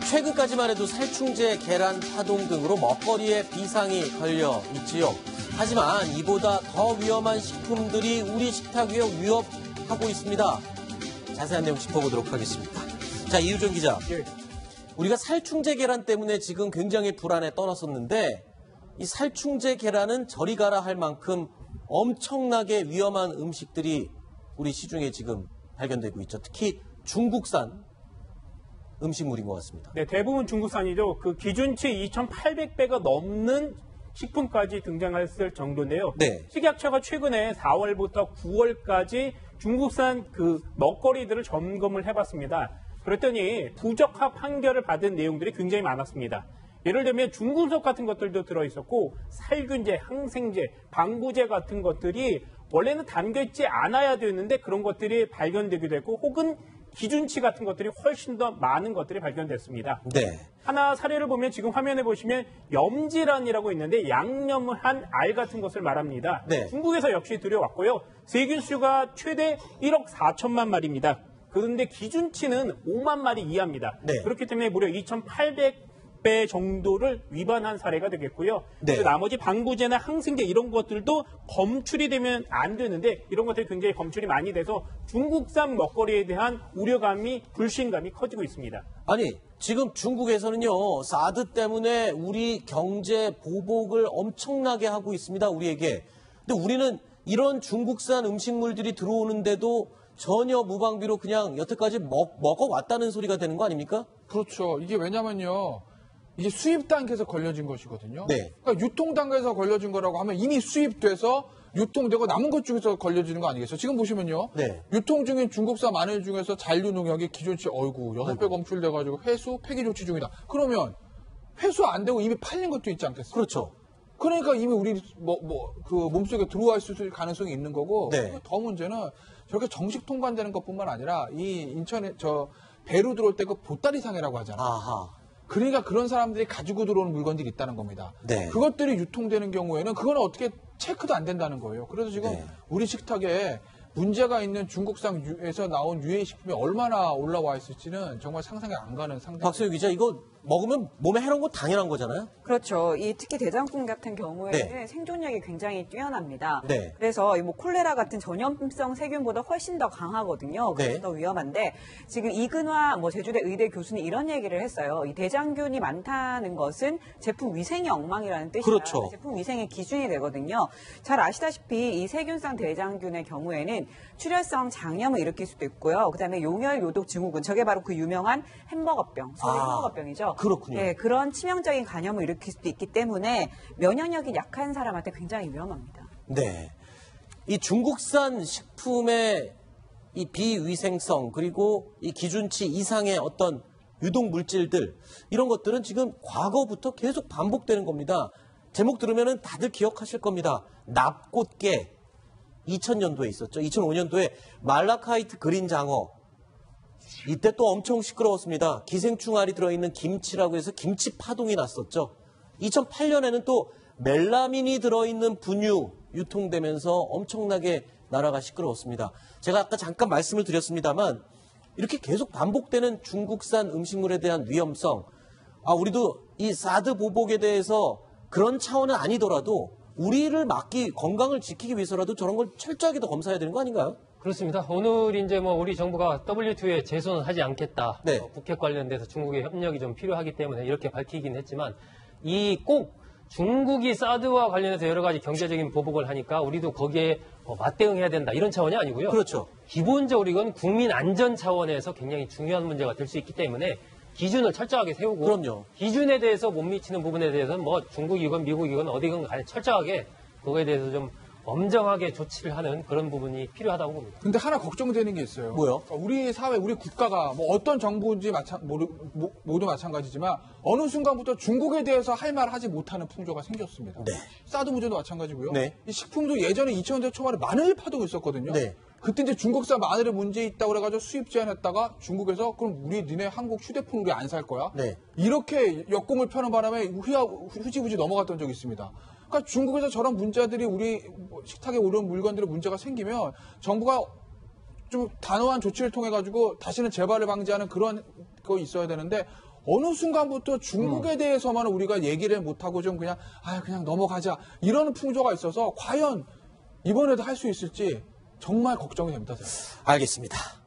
최근까지만 해도 살충제, 계란, 파동 등으로 먹거리에 비상이 걸려 있지요. 하지만 이보다 더 위험한 식품들이 우리 식탁 위에 위협하고 있습니다. 자세한 내용 짚어보도록 하겠습니다. 자, 이유정 기자. 예. 우리가 살충제 계란 때문에 지금 굉장히 불안에 떨었었는데 이 살충제 계란은 저리 가라 할 만큼 엄청나게 위험한 음식들이 우리 시중에 지금 발견되고 있죠. 특히 중국산 음식물인 것 같습니다. 네, 대부분 중국산이죠. 그 기준치 2,800배가 넘는 식품까지 등장했을 정도인데요. 네. 식약처가 최근에 4월부터 9월까지 중국산 그 먹거리들을 점검을 해봤습니다. 그랬더니 부적합 판결을 받은 내용들이 굉장히 많았습니다. 예를 들면 중금속 같은 것들도 들어있었고 살균제, 항생제, 방부제 같은 것들이 원래는 담겨있지 않아야 되는데 그런 것들이 발견되기도 했고 혹은 기준치 같은 것들이 훨씬 더 많은 것들이 발견됐습니다. 네. 하나 사례를 보면 지금 화면에 보시면 염지란이라고 있는데 양념을 한 알 같은 것을 말합니다. 네. 중국에서 역시 들여왔고요. 세균수가 최대 1억 4천만 마리입니다. 그런데 기준치는 5만 마리 이하입니다. 네. 그렇기 때문에 무려 2,800배 정도를 위반한 사례가 되겠고요. 네. 그리고 나머지 방부제나 항생제 이런 것들도 검출이 되면 안 되는데 이런 것들이 굉장히 검출이 많이 돼서 중국산 먹거리에 대한 우려감이 불신감이 커지고 있습니다. 아니 지금 중국에서는요 사드 때문에 우리 경제 보복을 엄청나게 하고 있습니다. 우리에게. 근데 우리는 이런 중국산 음식물들이 들어오는데도 전혀 무방비로 그냥 여태까지 먹어왔다는 소리가 되는 거 아닙니까? 그렇죠. 이게 왜냐면요. 이게 수입 단계에서 걸려진 것이거든요. 네. 그러니까 유통 단계에서 걸려진 거라고 하면 이미 수입돼서 유통되고 남은 것 중에서 걸려지는 거 아니겠어요? 지금 보시면요. 네. 유통 중인 중국산 마늘 중에서 잔류 농약이 기준치 6배 검출돼가지고 회수 폐기 조치 중이다. 그러면 회수 안 되고 이미 팔린 것도 있지 않겠어요? 그렇죠. 그러니까 이미 우리 그 몸속에 들어와 있을 가능성이 있는 거고. 네. 더 문제는 저렇게 정식 통관되는 것뿐만 아니라 이 인천에 배로 들어올 때 그 보따리 상해라고 하잖아요. 아하. 그러니까 그런 사람들이 가지고 들어오는 물건들이 있다는 겁니다. 네. 그것들이 유통되는 경우에는 그거는 어떻게 체크도 안 된다는 거예요. 그래서 지금 네. 우리 식탁에 문제가 있는 중국산에서 나온 유해 식품이 얼마나 올라와 있을지는 정말 상상이 안 가는 상상. 박소유 기자, 이거 먹으면 몸에 해로운 건 당연한 거잖아요? 그렇죠. 이 특히 대장균 같은 경우에는 네. 생존력이 굉장히 뛰어납니다. 네. 그래서 뭐 콜레라 같은 전염성 세균보다 훨씬 더 강하거든요. 그래서 네. 더 위험한데 지금 이근화 제주대 의대 교수는 이런 얘기를 했어요. 이 대장균이 많다는 것은 제품 위생이 엉망이라는 뜻이다. 그렇죠. 제품 위생의 기준이 되거든요. 잘 아시다시피 이 세균성 대장균의 경우에는 출혈성 장염을 일으킬 수도 있고요. 그다음에 용혈 요독 증후군, 저게 바로 그 유명한 햄버거병, 소위 햄버거병이죠. 그렇군요. 네, 그런 치명적인 간염을 일으킬 수도 있기 때문에 면역력이 약한 사람한테 굉장히 위험합니다. 네. 이 중국산 식품의 이 비위생성 그리고 이 기준치 이상의 어떤 유독 물질들 이런 것들은 지금 과거부터 계속 반복되는 겁니다. 제목 들으면 다들 기억하실 겁니다. 납꽃게 2000년도에 있었죠. 2005년도에 말라카이트 그린 장어. 이때 또 엄청 시끄러웠습니다. 기생충알이 들어있는 김치라고 해서 김치 파동이 났었죠. 2008년에는 또 멜라민이 들어있는 분유 유통되면서 엄청나게 나라가 시끄러웠습니다. 제가 아까 잠깐 말씀을 드렸습니다만 이렇게 계속 반복되는 중국산 음식물에 대한 위험성, 우리도 이 사드 보복에 대해서 그런 차원은 아니더라도 우리를 건강을 지키기 위해서라도 저런 걸 철저하게 더 검사해야 되는 거 아닌가요? 그렇습니다. 오늘 이제 우리 정부가 WTO에 제소는 하지 않겠다. 네. 북핵 관련돼서 중국의 협력이 좀 필요하기 때문에 이렇게 밝히긴 했지만 꼭 중국이 사드와 관련해서 여러 가지 경제적인 보복을 하니까 우리도 거기에 맞대응해야 된다. 이런 차원이 아니고요. 그렇죠. 기본적으로 이건 국민 안전 차원에서 굉장히 중요한 문제가 될 수 있기 때문에 기준을 철저하게 세우고 그럼요. 기준에 대해서 못 미치는 부분에 대해서는 중국이건 미국이건 어디건 간에 철저하게 그거에 대해서 좀 엄정하게 조치를 하는 그런 부분이 필요하다고 봅니다. 근데 하나 걱정되는 게 있어요. 뭐요? 우리 사회, 우리 국가가 어떤 정부인지 모두 마찬가지지만 어느 순간부터 중국에 대해서 할 말 하지 못하는 풍조가 생겼습니다. 네. 사드 문제도 마찬가지고요. 네. 이 식품도 예전에 2000년대 초반에 마늘 파동이 있었거든요. 네. 그때 이제 중국산 마늘에 문제 있다고 그래가지고 수입 제한했다가 중국에서 그럼 니네 한국 휴대폰 우리 안 살 거야? 네. 이렇게 역공을 펴는 바람에 흐지부지 넘어갔던 적이 있습니다. 그러니까 중국에서 저런 문제들이 우리 식탁에 오른 물건들의 문제가 생기면 정부가 좀 단호한 조치를 통해 가지고 다시는 재발을 방지하는 그런 거 있어야 되는데 어느 순간부터 중국에 대해서만 우리가 얘기를 못하고 좀 그냥 그냥 넘어가자 이런 풍조가 있어서 과연 이번에도 할 수 있을지 정말 걱정이 됩니다. 알겠습니다.